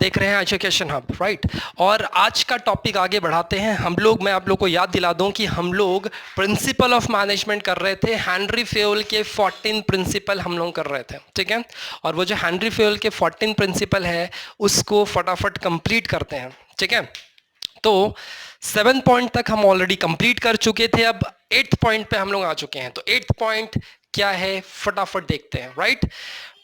देख रहे हैं एजुकेशन हब, राइट। और आज का टॉपिक आगे बढ़ाते हैं मैं आप लोग को याद दिला दूं कि हम लोग प्रिंसिपल ऑफ मैनेजमेंट कर रहे थे। हेनरी फेयोल के 14 प्रिंसिपल हम लोग कर रहे थे, ठीक है। और वो जो हेनरी फेयोल के 14 प्रिंसिपल है उसको फटाफट कंप्लीट करते हैं, ठीक है। तो 7 पॉइंट तक हम ऑलरेडी कंप्लीट कर चुके थे, अब 8th पॉइंट पे हम लोग आ चुके हैं। तो 8th पॉइंट क्या है फटाफट देखते हैं, राइट।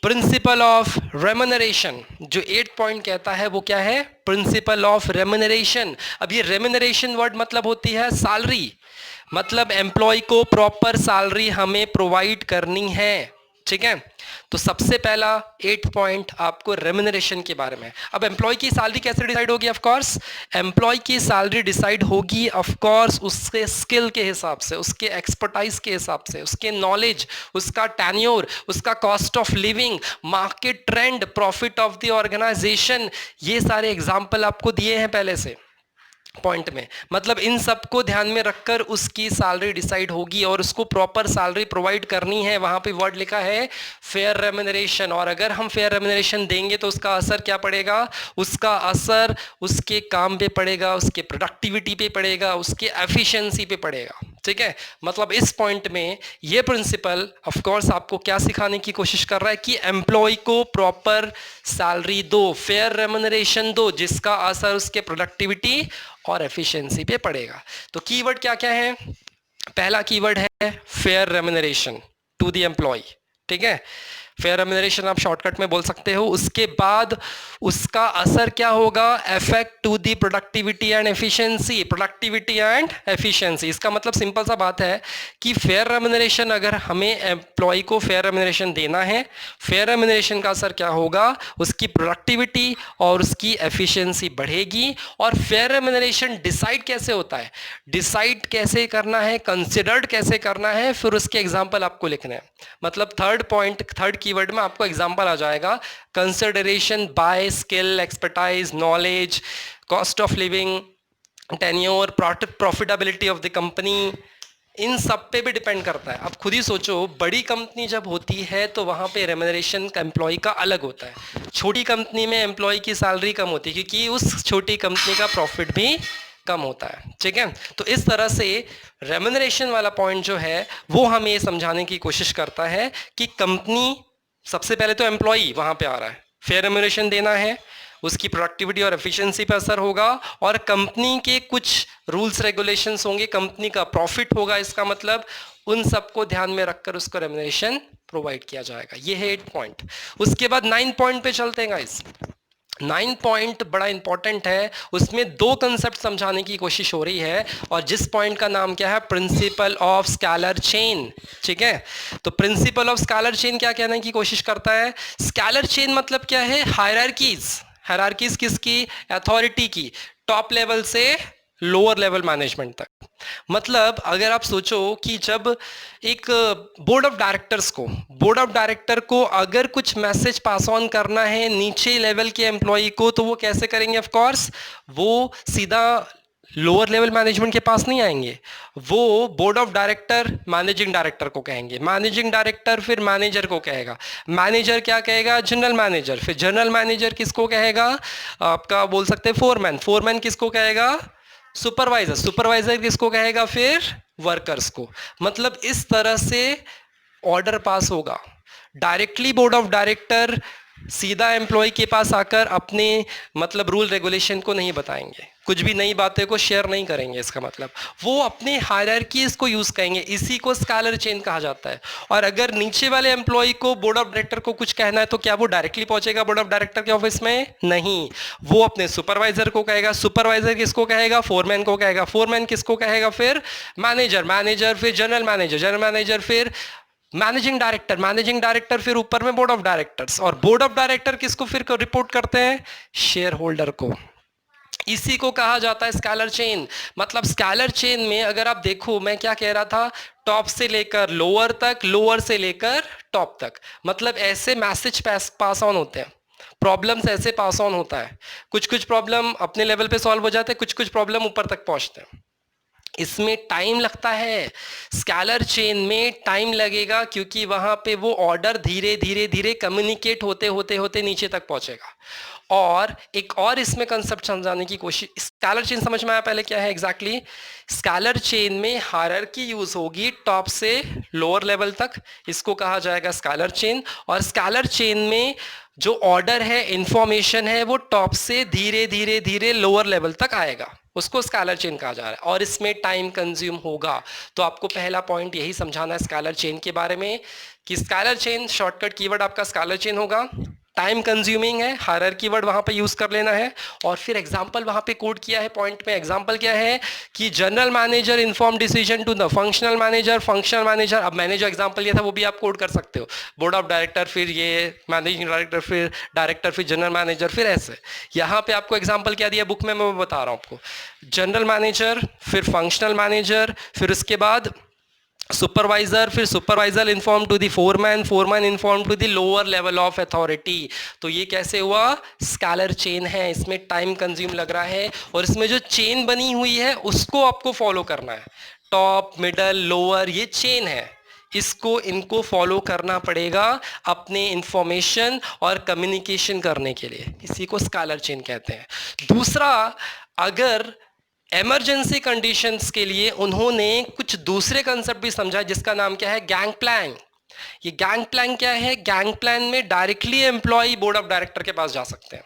प्रिंसिपल ऑफ रेम्यूनरेशन, जो 8th पॉइंट कहता है वो क्या है, प्रिंसिपल ऑफ रेम्यूनरेशन। अब ये रेम्यूनरेशन वर्ड मतलब होती है सैलरी, मतलब एम्प्लॉय को प्रॉपर सैलरी हमें प्रोवाइड करनी है, ठीक है। तो सबसे पहला 8th पॉइंट आपको रेम्यूनरेशन के बारे में। अब एम्प्लॉय की सैलरी कैसे डिसाइड होगी? ऑफ कोर्स एम्प्लॉय की सैलरी डिसाइड होगी ऑफ कोर्स उसके स्किल के हिसाब से, उसके एक्सपर्टाइज के हिसाब से, उसके नॉलेज, उसका टेन्योर, उसका cost of living, market trend, profit of the organisation. ये सारे एग्जाम्पल आपको दिए हैं पहले से पॉइंट में। मतलब इन सबको ध्यान में रखकर उसकी सैलरी डिसाइड होगी और उसको प्रॉपर सैलरी प्रोवाइड करनी है। वहां पे वर्ड लिखा है फेयर रेम्यूनरेशन, और अगर हम फेयर रेम्यूनरेशन देंगे तो उसका असर क्या पड़ेगा? उसका असर उसके काम पे पड़ेगा, उसके प्रोडक्टिविटी पे पड़ेगा, उसके एफिशिएंसी पे पड़ेगा, ठीक है। मतलब इस पॉइंट में ये प्रिंसिपल ऑफ कोर्स आपको क्या सिखाने की कोशिश कर रहा है कि एम्प्लॉय को प्रॉपर सैलरी दो, फेयर रेम्यूनरेशन दो, जिसका असर उसके प्रोडक्टिविटी और एफिशिएंसी पे पड़ेगा। तो कीवर्ड क्या क्या है? पहला कीवर्ड है fair remuneration to the employ, ठीक है। फेयर रेम्यूनरेशन आप शॉर्टकट में बोल सकते हो। उसके बाद उसका असर क्या होगा? Effect to the productivity and efficiency, productivity and efficiency. इसका मतलब सिंपल सा बात है कि फेयर रेम्यूनरेशन, अगर हमें एम्प्लॉय को फेयर रेम्यूनरेशन देना है, फेयर रेम्यूनरेशन का असर क्या होगा? उसकी प्रोडक्टिविटी और उसकी एफिशिएंसी बढ़ेगी। और फेयर रेम्यूनरेशन डिसाइड कैसे होता है, डिसाइड कैसे करना है, कंसिडर्ड कैसे करना है, फिर उसके एग्जाम्पल आपको लिखने हैं। मतलब थर्ड कीवर्ड में आपको एग्जांपल आ जाएगा, consideration by skill, expertise, knowledge, cost of living, tenure, profitability of the company. इन सब पे भी डिपेंड करता है। अब खुद ही सोचो, बड़ी कंपनी जब होती है तो वहां पे रेम्यूनरेशन एम्प्लॉय का अलग होता है। छोटी कंपनी में एम्प्लॉय की सैलरी कम होती है क्योंकि उस छोटी कंपनी का प्रॉफिट भी कम होता है, ठीक है। तो इस तरह से रेम्यूनरेशन वाला पॉइंट जो है वो हमें ये समझाने की कोशिश करता है कि कंपनी, सबसे पहले तो एम्प्लॉई वहां पे आ रहा है, फेयर रेम्यूनरेशन देना है, उसकी प्रोडक्टिविटी और एफिशिएंसी पर असर होगा, और कंपनी के कुछ रूल्स रेगुलेशंस होंगे, कंपनी का प्रॉफिट होगा, इसका मतलब उन सबको ध्यान में रखकर उसको रेम्यूनरेशन प्रोवाइड किया जाएगा। ये है 8 पॉइंट। उसके बाद 9 पॉइंट पे चलते हैं गाइस। 9 पॉइंट बड़ा इंपॉर्टेंट है, उसमें 2 कंसेप्ट समझाने की कोशिश हो रही है, और जिस पॉइंट का नाम क्या है, प्रिंसिपल ऑफ स्केलर चेन, ठीक है। तो प्रिंसिपल ऑफ स्केलर चेन क्या कहने की कोशिश करता है? स्केलर चेन मतलब क्या है? हायरार्कीज। हायरार्कीज किसकी? अथॉरिटी की, टॉप लेवल से लोअर लेवल मैनेजमेंट तक। मतलब अगर आप सोचो कि जब एक बोर्ड ऑफ डायरेक्टर को अगर कुछ मैसेज पास ऑन करना है नीचे लेवल के एम्प्लॉय को, तो वो कैसे करेंगे? ऑफ कोर्स वो सीधा लोअर लेवल मैनेजमेंट के पास नहीं आएंगे, वो board of director managing director को कहेंगे, मैनेजिंग डायरेक्टर फिर मैनेजर को कहेगा, मैनेजर क्या कहेगा? जनरल मैनेजर, फिर जनरल मैनेजर किसको कहेगा? आपका बोल सकते हैं फोरमैन, फोरमैन किसको कहेगा? सुपरवाइजर, सुपरवाइजर किसको कहेगा? फिर वर्कर्स को। मतलब इस तरह से ऑर्डर पास होगा। डायरेक्टली बोर्ड ऑफ डायरेक्टर सीधा एम्प्लॉय के पास आकर अपने मतलब रूल रेगुलेशन को नहीं बताएंगे, कुछ भी नई बातें को शेयर नहीं करेंगे। इसका मतलब वो अपने हायरार्कीज को यूज करेंगे, इसी को स्केलर चेन कहा जाता है। और अगर नीचे वाले एम्प्लॉय को बोर्ड ऑफ डायरेक्टर को कुछ कहना है तो क्या वो डायरेक्टली पहुंचेगा बोर्ड ऑफ डायरेक्टर के ऑफिस में? नहीं, वो अपने सुपरवाइजर को कहेगा, सुपरवाइजर किसको कहेगा? फोरमैन को कहेगा, फोरमैन किसको कहेगा? फिर मैनेजर, मैनेजर फिर जनरल मैनेजर, जनरल मैनेजर फिर मैनेजिंग डायरेक्टर, मैनेजिंग डायरेक्टर फिर ऊपर में बोर्ड ऑफ डायरेक्टर्स, और बोर्ड ऑफ डायरेक्टर किसको फिर रिपोर्ट करते हैं? शेयर होल्डर को। इसी को कहा जाता है स्केलर चेन। मतलब स्केलर चेन में अगर आप देखो, मैं क्या कह रहा था, टॉप से लेकर लोअर तक, लोअर से लेकर टॉप तक। मतलब ऐसे मैसेज पास ऑन होते हैं, प्रॉब्लम्स ऐसे पास ऑन होता है। कुछ कुछ प्रॉब्लम अपने लेवल पे सॉल्व हो जाते हैं, कुछ कुछ प्रॉब्लम ऊपर तक पहुंचते हैं। इसमें टाइम लगता है, स्केलर चेन में टाइम लगेगा, क्योंकि वहां पे वो ऑर्डर धीरे धीरे धीरे कम्युनिकेट होते होते होते नीचे तक पहुंचेगा। और एक और इसमें कंसेप्ट समझाने की कोशिश, स्केलर चेन समझ में आया पहले क्या है एग्जैक्टली? स्केलर चेन में हायरार्की यूज होगी टॉप से लोअर लेवल तक, इसको कहा जाएगा स्केलर चेन। और स्केलर चेन में जो ऑर्डर है, इंफॉर्मेशन है, वो टॉप से धीरे धीरे धीरे लोअर लेवल तक आएगा, उसको स्केलर चेन कहा जा रहा है, और इसमें टाइम कंज्यूम होगा। तो आपको पहला पॉइंट यही समझाना है स्केलर चेन के बारे में, कि स्केलर चेन शॉर्टकट कीवर्ड आपका स्केलर चेन होगा, टाइम कंज्यूमिंग है, हायरार्की वर्ड वहां पे यूज कर लेना है। और फिर एग्जांपल वहां पे कोड किया है पॉइंट में, एग्जांपल क्या है कि general manager inform decision to the functional manager, functional manager, अब मैंने जो एग्जांपल लिया था वो भी आप कोड कर सकते हो, बोर्ड ऑफ डायरेक्टर, फिर ये मैनेजिंग डायरेक्टर, फिर डायरेक्टर, फिर जनरल मैनेजर, फिर ऐसे। यहाँ पे आपको एग्जाम्पल क्या दिया बुक में, मैं बता रहा हूँ आपको, जनरल मैनेजर, फिर फंक्शनल मैनेजर, फिर उसके बाद सुपरवाइजर, फिर supervisor inform to the foreman, foreman inform to the lower level of authority. तो ये कैसे हुआ? स्केलर चेन है, इसमें टाइम कंज्यूम लग रहा है, और इसमें जो चेन बनी हुई है उसको आपको फॉलो करना है, टॉप मिडल लोअर, ये चेन है, इसको इनको फॉलो करना पड़ेगा अपने इंफॉर्मेशन और कम्युनिकेशन करने के लिए, इसी को स्केलर चेन कहते हैं। दूसरा, अगर इमरजेंसी कंडीशंस के लिए उन्होंने कुछ दूसरे कंसेप्ट भी समझा, जिसका नाम क्या है? Gang plan. ये गैंग प्लान क्या है? गैंग प्लान में directly employ board of director के पास जा सकते हैं।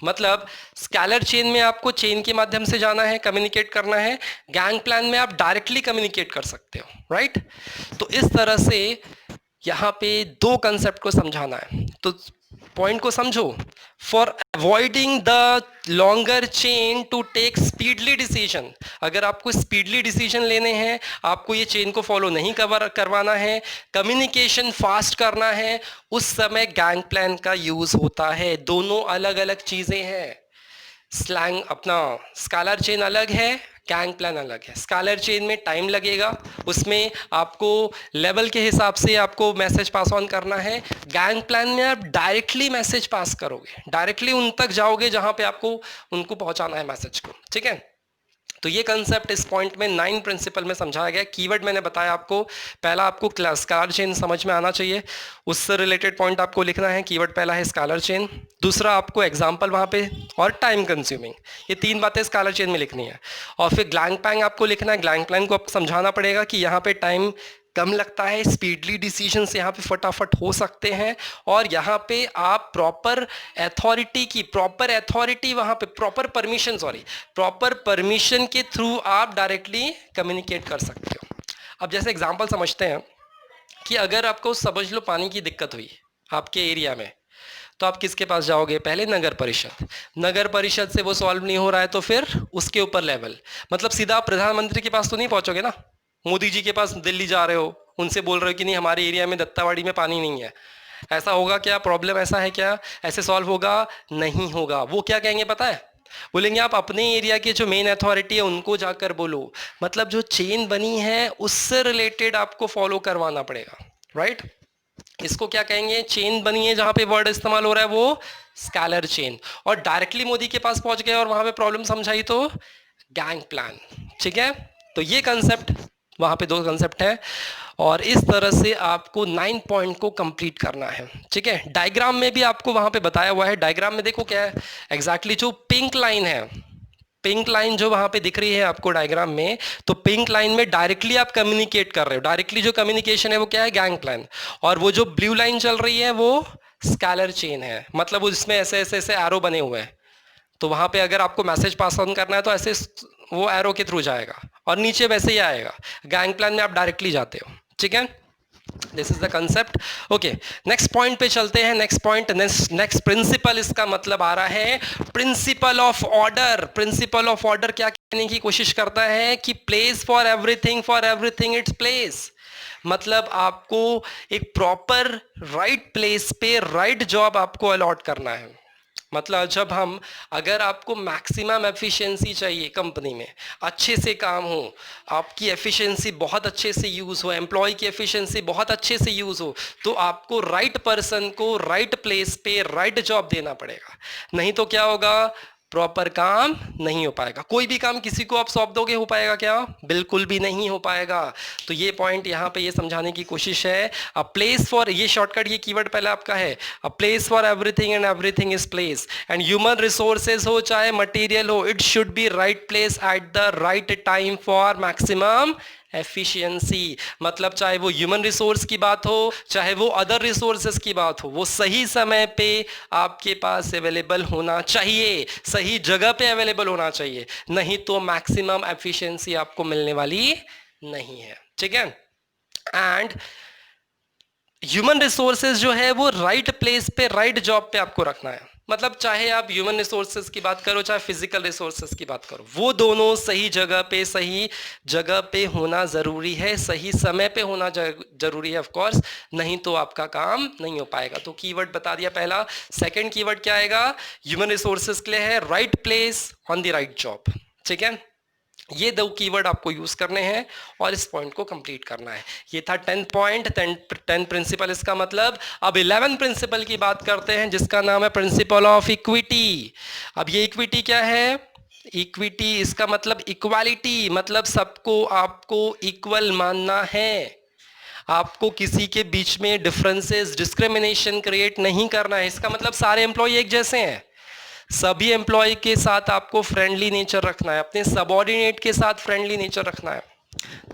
मतलब स्केलर चेन में आपको चेन के माध्यम से जाना है, कम्युनिकेट करना है, गैंग प्लान में आप डायरेक्टली कम्युनिकेट कर सकते हो, राइट? तो इस तरह से यहाँ पे दो कंसेप्ट को समझाना है, तो पॉइंट को समझो। For avoiding the longer chain to take speedily decision, अगर आपको स्पीडली डिसीजन लेने हैं, आपको ये चेन को फॉलो नहीं करवाना है, कम्युनिकेशन फास्ट करना है, उस समय गैंग प्लान का यूज होता है। दोनों अलग अलग चीजें हैं, स्लैंग अपना स्केलर चेन अलग है, गैंग प्लान अलग है। स्केलर चेन में टाइम लगेगा, उसमें आपको लेवल के हिसाब से आपको मैसेज पास ऑन करना है। गैंग प्लान में आप डायरेक्टली मैसेज पास करोगे, डायरेक्टली उन तक जाओगे जहां पे आपको उनको पहुंचाना है मैसेज को, ठीक है? तो ये कंसेप्ट इस पॉइंट में 9 प्रिंसिपल में समझाया गया। कीवर्ड मैंने बताया आपको, पहला आपको स्केलर चेन समझ में आना चाहिए, उससे रिलेटेड पॉइंट आपको लिखना है। कीवर्ड पहला है स्केलर चेन, दूसरा आपको एग्जांपल वहाँ पे, और टाइम कंज्यूमिंग, ये 3 बातें स्केलर चेन में लिखनी है। और फिर ग्लैंग प्लान आपको लिखना है, ग्लैंग प्लान को आपको समझाना पड़ेगा कि यहाँ पे टाइम कम लगता है, स्पीडली डिसीजंस यहाँ पे फटाफट हो सकते हैं, और यहाँ पे आप प्रॉपर अथॉरिटी वहाँ पे प्रॉपर परमिशन के थ्रू आप डायरेक्टली कम्युनिकेट कर सकते हो। अब जैसे एग्जांपल समझते हैं कि अगर आपको समझ लो पानी की दिक्कत हुई आपके एरिया में, तो आप किसके पास जाओगे? पहले नगर परिषद, नगर परिषद से वो सॉल्व नहीं हो रहा है तो फिर उसके ऊपर लेवल, मतलब सीधा आप प्रधानमंत्री के पास तो नहीं पहुंचोगे ना, मोदी जी के पास दिल्ली जा रहे हो, उनसे बोल रहे हो कि नहीं हमारे एरिया में दत्तावाड़ी में पानी नहीं है, ऐसा होगा क्या? प्रॉब्लम ऐसा है क्या? ऐसे सॉल्व होगा? नहीं होगा। वो क्या कहेंगे पता है? बोलेंगे आप अपने एरिया के जो मेन अथॉरिटी है उनको जाकर बोलो। मतलब जो चेन बनी है उससे रिलेटेड आपको फॉलो करवाना पड़ेगा, राइट? इसको क्या कहेंगे? चेन बनी है, जहां पे वर्ड इस्तेमाल हो रहा है वो स्केलर चेन। और डायरेक्टली मोदी के पास पहुंच गए और वहां पे प्रॉब्लम समझाई तो गैंग प्लान, ठीक है? तो ये कंसेप्ट, वहां पे 2 कंसेप्ट है, और इस तरह से आपको 9 पॉइंट को कंप्लीट करना है, ठीक है? डायग्राम में भी आपको वहां पे बताया हुआ है। डायग्राम में देखो क्या है एग्जैक्टली, जो पिंक लाइन है, पिंक लाइन जो वहां पे दिख रही है आपको डायग्राम में, तो पिंक लाइन में डायरेक्टली आप कम्युनिकेट कर रहे हो, डायरेक्टली जो कम्युनिकेशन है वो क्या है? Gang plan. और वो जो ब्लू लाइन चल रही है वो स्केलर चेन है, मतलब उसमें ऐसे ऐसे ऐसे एरो बने हुए हैं, तो वहां पे अगर आपको मैसेज पास ऑन करना है तो ऐसे वो एरो के थ्रू जाएगा, और नीचे वैसे ही आएगा। गैंग प्लान में आप डायरेक्टली जाते हो, ठीक है? This is the concept. Okay, next point पे चलते हैं। नेक्स्ट पॉइंट, नेक्स्ट प्रिंसिपल, इसका मतलब आ रहा है principle of order. Principle of order क्या कहने की कोशिश करता है कि place for everything its place. मतलब आपको एक प्रॉपर राइट प्लेस पे राइट जॉब आपको अलॉट करना है। मतलब जब हम, अगर आपको मैक्सिमम एफिशिएंसी चाहिए कंपनी में, अच्छे से काम हो, आपकी एफिशिएंसी बहुत अच्छे से यूज़ हो, एम्प्लॉय की एफिशिएंसी बहुत अच्छे से यूज़ हो, तो आपको राइट पर्सन को राइट प्लेस पे राइट जॉब देना पड़ेगा। नहीं तो क्या होगा? प्रॉपर काम नहीं हो पाएगा। कोई भी काम किसी को आप सौंप दोगे, हो पाएगा क्या? बिल्कुल भी नहीं हो पाएगा। तो ये पॉइंट यहाँ पे ये समझाने की कोशिश है। अ प्लेस फॉर, ये शॉर्टकट, ये कीवर्ड पहले आपका है, a place for everything and everything is place. And human resources हो चाहे मटेरियल हो, it should be right place at the right time for maximum efficiency. मतलब चाहे वो ह्यूमन रिसोर्स की बात हो, चाहे वो अदर रिसोर्सेज की बात हो, वो सही समय पे आपके पास अवेलेबल होना चाहिए, सही जगह पे अवेलेबल होना चाहिए, नहीं तो मैक्सिमम एफिशिएंसी आपको मिलने वाली नहीं है। ठीक है। एंड ह्यूमन रिसोर्सेज जो है वो राइट प्लेस पे, राइट जॉब पे आपको रखना है। मतलब चाहे आप ह्यूमन रिसोर्सेज की बात करो, चाहे फिजिकल रिसोर्सेज की बात करो, वो दोनों सही जगह पे होना जरूरी है, सही समय पे होना जरूरी है ऑफ कोर्स, नहीं तो आपका काम नहीं हो पाएगा। तो कीवर्ड बता दिया पहला। सेकंड कीवर्ड क्या आएगा ह्यूमन रिसोर्सेज के लिए? है right place on the right job. ठीक है, ये दो कीवर्ड आपको यूज करने हैं और इस पॉइंट को कंप्लीट करना है। ये था 10 पॉइंट, 10 प्रिंसिपल। इसका मतलब अब 11 प्रिंसिपल की बात करते हैं, जिसका नाम है प्रिंसिपल ऑफ इक्विटी। अब ये इक्विटी क्या है? इक्विटी, इसका मतलब इक्वालिटी, मतलब सबको आपको इक्वल मानना है, आपको किसी के बीच में डिफरेंसेस, डिस्क्रिमिनेशन क्रिएट नहीं करना है। इसका मतलब सारे एम्प्लॉय एक जैसे हैं, सभी एम्प्लॉय के साथ आपको फ्रेंडली नेचर रखना है, अपने सबऑर्डिनेट के साथ फ्रेंडली नेचर रखना है।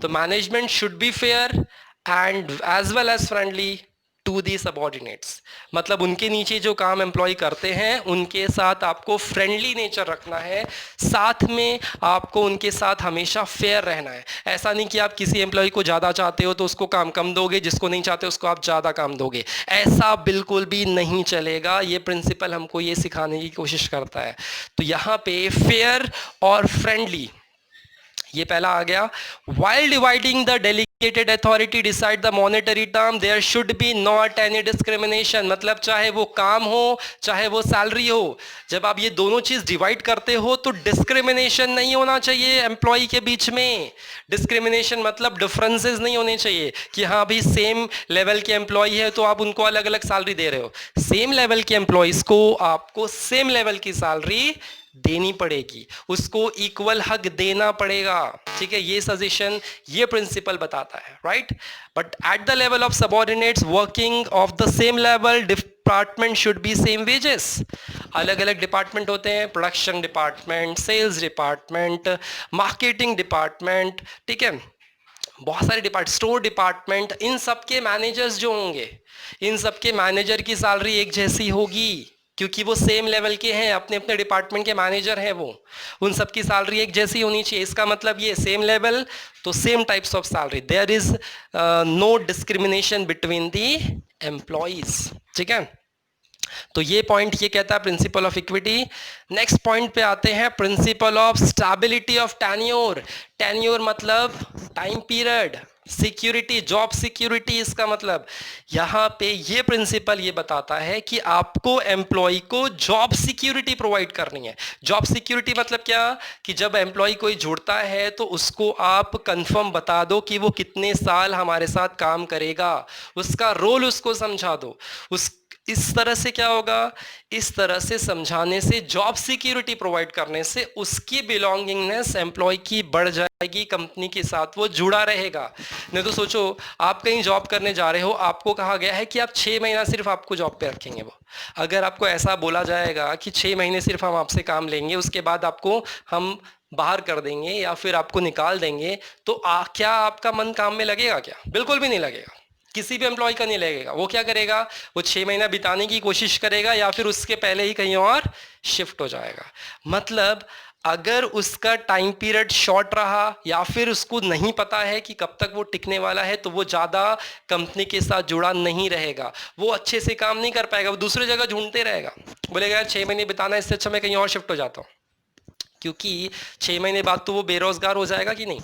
तो management should be fair and as well as friendly to the subordinates. मतलब उनके नीचे जो काम एम्प्लॉय करते हैं उनके साथ आपको फ्रेंडली नेचर रखना है, साथ में आपको उनके साथ हमेशा फेयर रहना है। ऐसा नहीं कि आप किसी एम्प्लॉय को ज़्यादा चाहते हो तो उसको काम कम दोगे, जिसको नहीं चाहते उसको आप ज़्यादा काम दोगे, ऐसा बिल्कुल भी नहीं चलेगा। ये प्रिंसिपल हमको ये सिखाने की कोशिश करता है। तो यहाँ पे फेयर और फ्रेंडली, ये पहला आ गया। While dividing the delegated authority decide the monetary term, there should be not any discrimination। मतलब चाहे वो काम हो चाहे वो सैलरी हो, जब आप ये दोनों चीज डिवाइड करते हो तो डिस्क्रिमिनेशन नहीं होना चाहिए एम्प्लॉय के बीच में। डिस्क्रिमिनेशन मतलब डिफरेंसेस नहीं होने चाहिए कि हाँ भाई सेम लेवल के एम्प्लॉय है तो आप उनको अलग अलग सैलरी दे रहे हो। सेम लेवल के एम्प्लॉयज को आपको सेम लेवल की सैलरी देनी पड़ेगी, उसको इक्वल हक देना पड़ेगा। ठीक है, ये सजेशन, ये प्रिंसिपल बताता है, right. But at the level of subordinates working of the same level, department should be same wages. अलग अलग डिपार्टमेंट होते हैं, production department, sales department, marketing department, ठीक है, बहुत सारे डिपार्टमेंट, स्टोर डिपार्टमेंट, इन सब के मैनेजर्स जो होंगे, इन सब के मैनेजर की सैलरी एक जैसी होगी क्योंकि वो सेम लेवल के हैं, अपने अपने डिपार्टमेंट के मैनेजर हैं, वो उन सब की सैलरी एक जैसी होनी चाहिए। इसका मतलब ये सेम लेवल तो same types of salary, there is no discrimination between the employees. ठीक है, तो ये पॉइंट ये कहता है principle of equity. Next point पे आते हैं, principle of stability of tenure. Tenure मतलब time period, security, job security. इसका मतलब यहाँ पे ये प्रिंसिपल ये बताता है कि आपको एम्प्लॉय को जॉब सिक्योरिटी प्रोवाइड करनी है। जॉब सिक्योरिटी मतलब क्या, कि जब एम्प्लॉय कोई जुड़ता है तो उसको आप कंफर्म बता दो कि वो कितने साल हमारे साथ काम करेगा, उसका रोल उसको समझा दो। इस तरह से क्या होगा, इस तरह से समझाने से, जॉब सिक्योरिटी प्रोवाइड करने से उसकी बिलोंगिंगनेस एम्प्लॉय की बढ़ जाएगी, कंपनी के साथ वो जुड़ा रहेगा। नहीं तो सोचो आप कहीं जॉब करने जा रहे हो, आपको कहा गया है कि आप 6 महीना सिर्फ आपको जॉब पे रखेंगे। वो अगर आपको ऐसा बोला जाएगा कि 6 महीने सिर्फ हम आपसे काम लेंगे, उसके बाद आपको हम बाहर कर देंगे या फिर आपको निकाल देंगे, तो क्या आपका मन काम में लगेगा? क्या, बिल्कुल भी नहीं लगेगा, किसी भी एम्प्लॉय का नहीं लगेगा। वो क्या करेगा, वो 6 महीना बिताने की कोशिश करेगा या फिर उसके पहले ही कहीं और शिफ्ट हो जाएगा। मतलब अगर उसका टाइम पीरियड शॉर्ट रहा या फिर उसको नहीं पता है कि कब तक वो टिकने वाला है, तो वो ज़्यादा कंपनी के साथ जुड़ा नहीं रहेगा, वो अच्छे से काम नहीं कर पाएगा, वो दूसरी जगह ढूंढते रहेगा, बोलेगा 6 महीने बिताना, इससे अच्छा मैं कहीं और शिफ्ट हो जाता हूँ, क्योंकि 6 महीने बाद तो वो बेरोजगार हो जाएगा कि नहीं।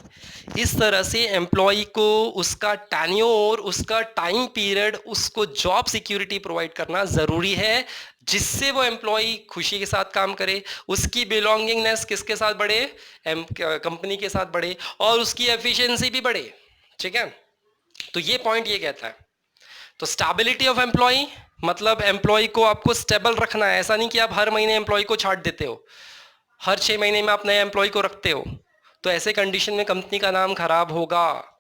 इस तरह से एम्प्लॉय को उसका टेन्योर, उसका टाइम पीरियड, उसको जॉब सिक्योरिटी प्रोवाइड करना ज़रूरी है, जिससे वो एम्प्लॉय खुशी के साथ काम करे, उसकी बिलोंगिंगनेस किसके साथ बढ़े, कंपनी के साथ बढ़े, और उसकी एफिशिएंसी भी बढ़े। ठीक है, तो ये पॉइंट ये कहता है। तो स्टेबिलिटी ऑफ एम्प्लॉय मतलब एम्प्लॉय को आपको स्टेबल रखना है। ऐसा नहीं कि आप हर महीने एम्प्लॉय को छाट देते हो, हर 6 महीने में आप नए एम्प्लॉय को रखते हो, तो ऐसे कंडीशन में कंपनी का नाम खराब होगा।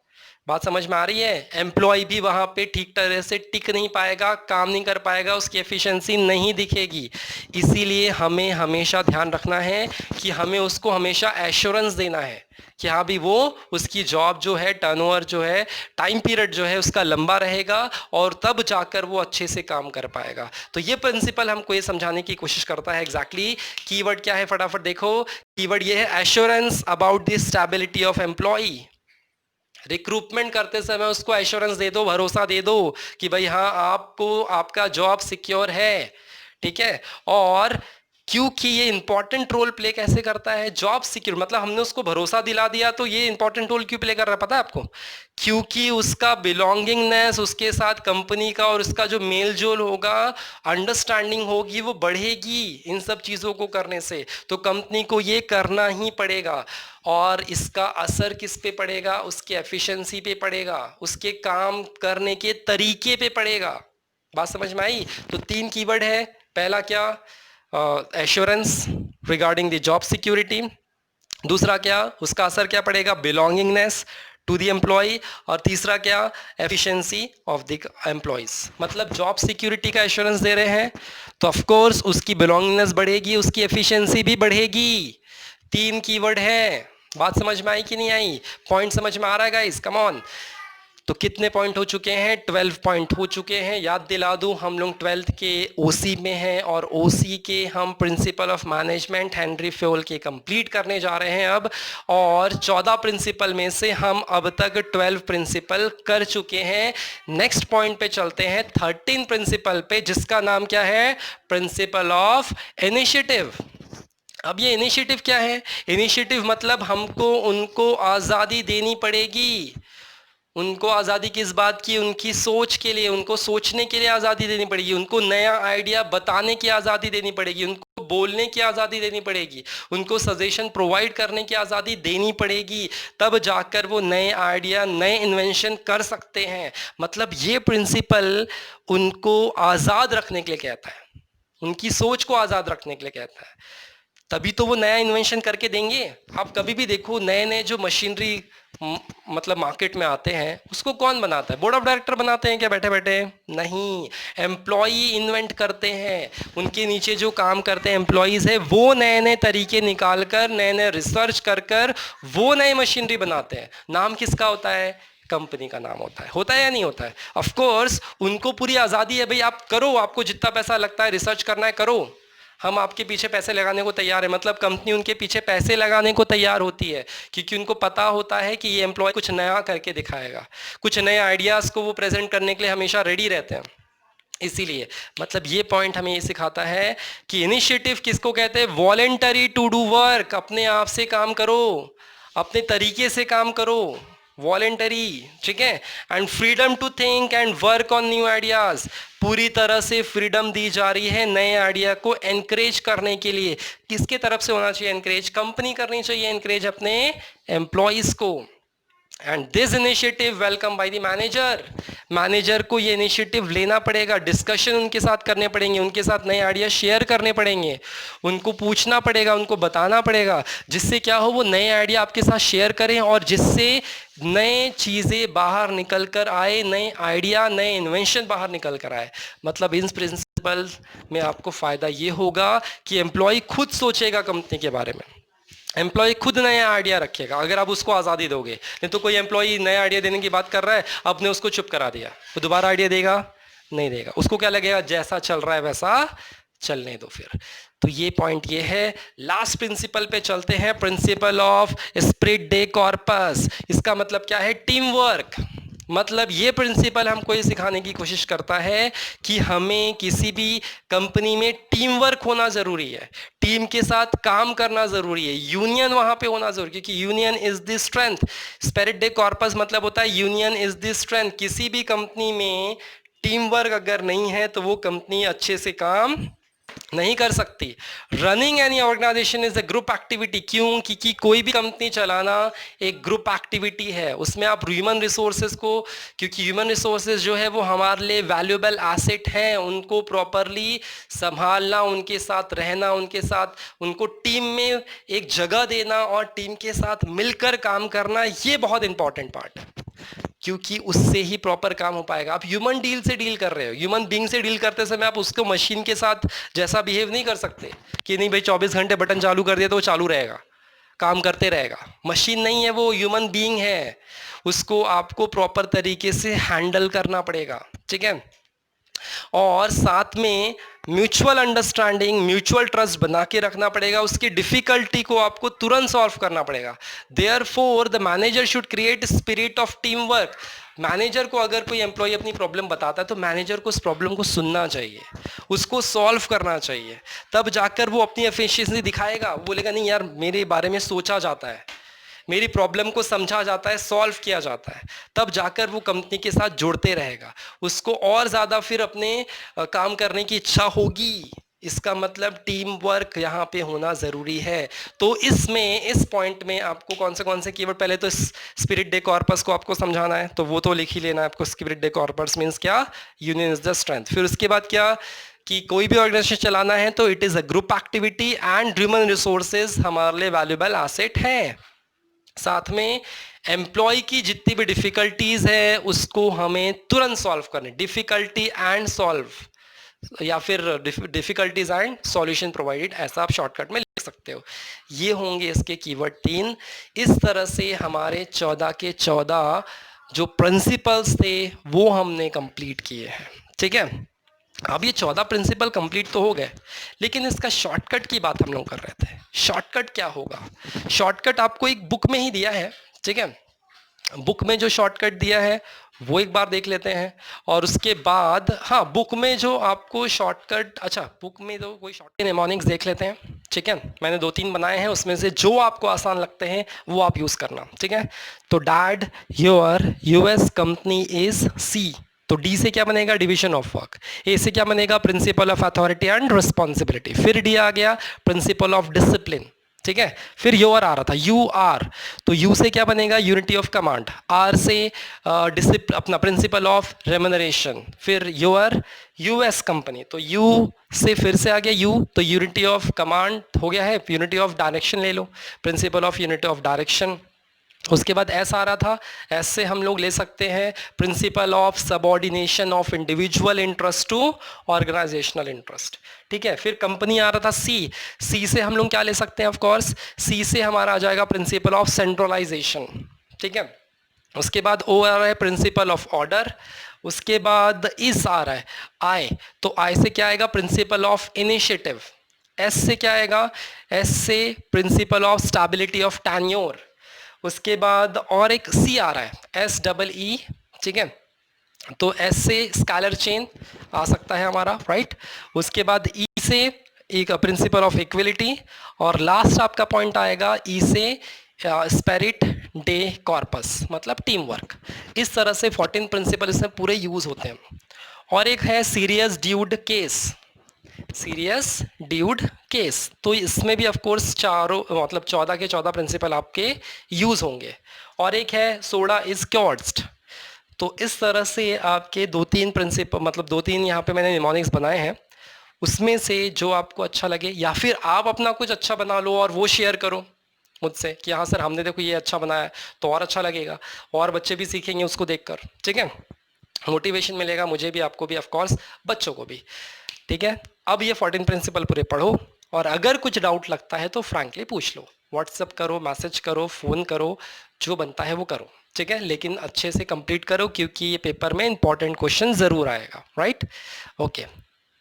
बात समझ में आ रही है? एम्प्लॉय भी वहां पे ठीक तरह से टिक नहीं पाएगा, काम नहीं कर पाएगा, उसकी एफिशिएंसी नहीं दिखेगी। इसीलिए हमें हमेशा ध्यान रखना है कि हमें उसको हमेशा एश्योरेंस देना है कि हाँ भी वो उसकी जॉब जो है, टर्नओवर जो है, टाइम पीरियड जो है उसका लंबा रहेगा और तब जाकर वो अच्छे से काम कर पाएगा। तो ये प्रिंसिपल हमको ये समझाने की कोशिश करता है। एग्जैक्टली कीवर्ड क्या है, फटाफट देखो। कीवर्ड ये है assurance about the stability of employ. Recruitment करते समय उसको एश्योरेंस दे दो, भरोसा दे दो कि भाई हाँ आपको आपका जॉब सिक्योर है, ठीक है। और क्योंकि ये इंपॉर्टेंट रोल प्ले कैसे करता है, जॉब सिक्योर मतलब हमने उसको भरोसा दिला दिया, तो ये इंपॉर्टेंट रोल क्यों प्ले कर रहा है पता है आपको? क्योंकि उसका बिलोंगिंगनेस उसके साथ कंपनी का और उसका जो मेल जोल होगा, अंडरस्टैंडिंग होगी, वो बढ़ेगी इन सब चीज़ों को करने से। तो कंपनी को ये करना ही पड़ेगा और इसका असर किस पे पड़ेगा? उसके एफिशिएंसी पे पड़ेगा, उसके काम करने के तरीके पे पड़ेगा। बात समझ में आई? तो 3 कीवर्ड है। पहला क्या? Assurance regarding the job security. दूसरा क्या? उसका असर क्या पड़ेगा? Belongingness to the employ. और तीसरा क्या? Efficiency of the employees. मतलब जॉब सिक्योरिटी का एश्योरेंस दे रहे हैं तो ऑफ कोर्स उसकी बिलोंगिंगनेस बढ़ेगी, उसकी एफिशिएंसी भी बढ़ेगी। 3 कीवर्ड है। बात समझ में आई कि नहीं आई? पॉइंट समझ में आ रहा है गाइस? Come on. तो कितने पॉइंट हो चुके हैं? 12 पॉइंट हो चुके हैं। याद दिला दूं, हम लोग 12th के ओसी में हैं और ओसी के हम principle of management Henry Fayol के कंप्लीट करने जा रहे हैं अब। और 14 प्रिंसिपल में से हम अब तक 12 प्रिंसिपल कर चुके हैं। नेक्स्ट पॉइंट पे चलते हैं, 13 प्रिंसिपल पे, जिसका नाम क्या है? Principle of initiative. अब ये इनिशिएटिव क्या है? इनिशिएटिव मतलब हमको उनको आज़ादी देनी पड़ेगी। उनको आज़ादी किस बात की? उनकी सोच के लिए, उनको सोचने के लिए आज़ादी देनी पड़ेगी, उनको नया आइडिया बताने की आज़ादी देनी पड़ेगी, उनको बोलने की आज़ादी देनी पड़ेगी, उनको सजेशन प्रोवाइड करने की आज़ादी देनी पड़ेगी। तब जाकर वो नए आइडिया, नए इन्वेंशन कर सकते हैं। मतलब ये प्रिंसिपल उनको आज़ाद रखने के लिए कहता है, उनकी सोच को आज़ाद रखने के लिए कहता है। तभी तो वो नया इन्वेंशन करके देंगे। आप कभी भी देखो, नए नए जो मशीनरी मतलब मार्केट में आते हैं, उसको कौन बनाता है? बोर्ड ऑफ डायरेक्टर बनाते हैं क्या बैठे बैठे? नहीं, एम्प्लॉई इन्वेंट करते हैं। उनके नीचे जो काम करते हैं एम्प्लॉयज़ है, वो नए नए तरीके निकाल कर, नए नए रिसर्च कर कर वो नए मशीनरी बनाते हैं। नाम किसका होता है? कंपनी का नाम होता है या नहीं होता है? ऑफ कोर्स उनको पूरी आज़ादी है, भाई आप करो, आपको जितना पैसा लगता है रिसर्च करना है करो, हम आपके पीछे पैसे लगाने को तैयार है। मतलब कंपनी उनके पीछे पैसे लगाने को तैयार होती है, क्योंकि उनको पता होता है कि ये एम्प्लॉय कुछ नया करके दिखाएगा, कुछ नए आइडियाज़ को वो प्रेजेंट करने के लिए हमेशा रेडी रहते हैं। इसीलिए मतलब ये पॉइंट हमें ये सिखाता है कि इनिशिएटिव किसको कहते हैं? Voluntary to do work. अपने आप से काम करो, अपने तरीके से काम करो, वॉलेंटरी, ठीक है। And freedom to think and work on new ideas. पूरी तरह से फ्रीडम दी जा रही है नए आइडिया को एनकरेज करने के लिए। किसके तरफ से होना चाहिए एनकरेज? कंपनी करनी चाहिए एनकरेज अपने एम्प्लॉयज को। And this initiative welcome by the manager. Manager को ये इनिशिएटिव लेना पड़ेगा, डिस्कशन उनके साथ करने पड़ेंगे, उनके साथ नए आइडिया शेयर करने पड़ेंगे, उनको पूछना पड़ेगा, उनको बताना पड़ेगा, जिससे क्या हो, वो नए आइडिया आपके साथ शेयर करें और जिससे नए चीज़ें बाहर निकल कर आए, नए आइडिया, नए इन्वेंशन बाहर निकल कर आए। मतलब इन प्रिंसिपल में आपको फ़ायदा ये होगा कि एम्प्लॉय खुद सोचेगा कंपनी के बारे में, एम्प्लॉय खुद नया आइडिया रखेगा अगर आप उसको आज़ादी दोगे। नहीं तो कोई एम्प्लॉय नया आइडिया देने की बात कर रहा है, आपने उसको चुप करा दिया, वो दोबारा आइडिया देगा? नहीं देगा। उसको क्या लगेगा? जैसा चल रहा है वैसा चलने दो फिर। तो ये पॉइंट ये है। लास्ट प्रिंसिपल पे चलते हैं, principle of spirit day corpus. इसका मतलब क्या है? Team work. मतलब ये प्रिंसिपल हमको ये सिखाने की कोशिश करता है कि हमें किसी भी कंपनी में टीम वर्क होना ज़रूरी है, टीम के साथ काम करना ज़रूरी है, यूनियन वहाँ पे होना ज़रूरी है, क्योंकि union is the strength. Spirit day corpus मतलब होता है यूनियन इज़ द स्ट्रेंथ। किसी भी कंपनी में टीम वर्क अगर नहीं है तो वो कंपनी अच्छे से काम नहीं कर सकती। Running any organisation is a group activity. क्यों? क्योंकि कोई भी कंपनी चलाना एक ग्रुप एक्टिविटी है। उसमें आप ह्यूमन रिसोर्सेज को, क्योंकि ह्यूमन रिसोर्सेज जो है वो हमारे लिए वैल्यूएबल एसेट हैं, उनको प्रॉपरली संभालना, उनके साथ रहना, उनके साथ उनको टीम में एक जगह देना और टीम के साथ मिलकर काम करना, ये बहुत इंपॉर्टेंट पार्ट है, क्योंकि उससे ही प्रॉपर काम हो पाएगा। आप ह्यूमन डील से डील कर रहे हो, ह्यूमन बीइंग से डील करते समय आप उसको मशीन के साथ जैसा बिहेव नहीं कर सकते कि नहीं भाई 24 घंटे बटन चालू कर दिया तो वो चालू रहेगा, काम करते रहेगा। मशीन नहीं है वो, ह्यूमन बीइंग है, उसको आपको प्रॉपर तरीके से हैंडल करना पड़ेगा, ठीक है। और साथ में म्यूचुअल अंडरस्टैंडिंग, म्यूचुअल ट्रस्ट बना के रखना पड़ेगा, उसकी डिफिकल्टी को आपको तुरंत सॉल्व करना पड़ेगा। Therefore the manager should create spirit of team work. Manager को अगर कोई एम्प्लॉय अपनी प्रॉब्लम बताता है तो मैनेजर को उस प्रॉब्लम को सुनना चाहिए, उसको सॉल्व करना चाहिए, तब जाकर वो अपनी एफिशिएंसी दिखाएगा। वो बोलेगा नहीं यार मेरे बारे में सोचा जाता है, मेरी प्रॉब्लम को समझा जाता है, सॉल्व किया जाता है, तब जाकर वो कंपनी के साथ जुड़ते रहेगा, उसको और ज़्यादा फिर अपने काम करने की इच्छा होगी। इसका मतलब टीम वर्क यहाँ पे होना ज़रूरी है। तो इसमें, इस पॉइंट में आपको कौन से कीवर्ड, पहले तो स्पिरिट डे कॉर्पस को आपको समझाना है, तो वो तो लिख ही लेना है आपको। स्पिरिट डे कॉर्पस मीन्स क्या? Union is the strength. फिर उसके बाद क्या कि कोई भी ऑर्गेनाइजेशन चलाना है तो it is a group activity and human resources हमारे लिए वैल्यूएबल एसेट है। साथ में एम्प्लॉय की जितनी भी डिफिकल्टीज है उसको हमें तुरंत सॉल्व करनी, डिफिकल्टी एंड सॉल्व, या फिर डिफिकल्टीज एंड सॉल्यूशन प्रोवाइडेड, ऐसा आप शॉर्टकट में लिख सकते हो। ये होंगे इसके कीवर्ड 3। इस तरह से हमारे 14 के 14 जो प्रिंसिपल्स थे वो हमने कंप्लीट किए हैं, ठीक है। अब ये 14 प्रिंसिपल कंप्लीट तो हो गए, लेकिन इसका शॉर्टकट की बात हम लोग कर रहे थे। शॉर्टकट क्या होगा? शॉर्टकट आपको एक बुक में ही दिया है, ठीक है। बुक में जो शॉर्टकट दिया है वो एक बार देख लेते हैं, और उसके बाद हाँ, बुक में जो आपको शॉर्टकट, अच्छा बुक में तो कोई शॉर्टकट निमोनिक्स देख लेते हैं, ठीक है। मैंने 2-3 बनाए हैं, उसमें से जो आपको आसान लगते हैं वो आप यूज़ करना, ठीक है। तो that your US company is C, तो डी से क्या बनेगा? Division of work. ए से क्या बनेगा? Principle of authority and responsibility. फिर डी आ गया प्रिंसिपल ऑफ डिसिप्लिन, ठीक है। फिर योर आ रहा था, यू आर, तो यू से क्या बनेगा? Unity of command. आर से अपना प्रिंसिपल ऑफ रेम्यूनरेशन। फिर योर यूएस कंपनी, तो यू से फिर से आ गया यू, तो यूनिटी ऑफ कमांड हो गया है, यूनिटी ऑफ डायरेक्शन ले लो, principle of unity of direction. उसके बाद एस आ रहा था, एस से हम लोग ले सकते हैं principle of subordination of individual interest to organisational interest, ठीक है। फिर कंपनी आ रहा था सी, सी से हम लोग क्या ले सकते हैं? ऑफ कोर्स सी से हमारा आ जाएगा प्रिंसिपल ऑफ सेंट्रलाइजेशन, ठीक है। उसके बाद ओ आ रहा है प्रिंसिपल ऑफ ऑर्डर। उसके बाद इस आ रहा है आई, तो आई से क्या आएगा? Principle of initiative. एस से क्या आएगा? एस से principal of stability of tenure. उसके बाद और एक सी आ रहा है, एस डबल ई, ठीक है। तो एस से स्केलर चेन आ सकता है हमारा, राइट। उसके बाद ई से एक प्रिंसिपल ऑफ इक्विलिटी, और लास्ट आपका पॉइंट आएगा ई से स्पिरिट डे कॉर्पस, मतलब टीम वर्क। इस तरह से 14 प्रिंसिपल इसमें पूरे यूज होते हैं। और एक है serious dude case, serious dude case, तो इसमें भी ऑफ कोर्स चारों मतलब 14 के 14 प्रिंसिपल आपके यूज होंगे। और एक है सोडा इज क्योर्ड। तो इस तरह से आपके 2-3 प्रिंसिपल, मतलब 2-3 यहाँ पे मैंने निमोनिक्स बनाए हैं, उसमें से जो आपको अच्छा लगे, या फिर आप अपना कुछ अच्छा बना लो और वो शेयर करो मुझसे कि हाँ सर हमने देखो ये अच्छा बनाया है, तो और अच्छा लगेगा, और बच्चे भी सीखेंगे उसको देखकर, ठीक है। मोटिवेशन मिलेगा मुझे भी, आपको भी, ऑफ कोर्स बच्चों को भी, ठीक है। अब ये 14 प्रिंसिपल पूरे पढ़ो, और अगर कुछ डाउट लगता है तो फ्रैंकली पूछ लो, व्हाट्सअप करो, मैसेज करो, फ़ोन करो, जो बनता है वो करो, ठीक है। लेकिन अच्छे से कंप्लीट करो, क्योंकि ये पेपर में इंपॉर्टेंट क्वेश्चन ज़रूर आएगा, राइट। ओके,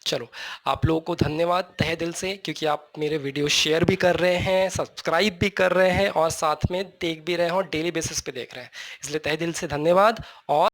चलो आप लोगों को धन्यवाद तहे दिल से, क्योंकि आप मेरे वीडियो शेयर भी कर रहे हैं, सब्सक्राइब भी कर रहे हैं, और साथ में देख भी रहे हैं और डेली बेसिस पे देख रहे हैं, इसलिए तहे दिल से धन्यवाद। और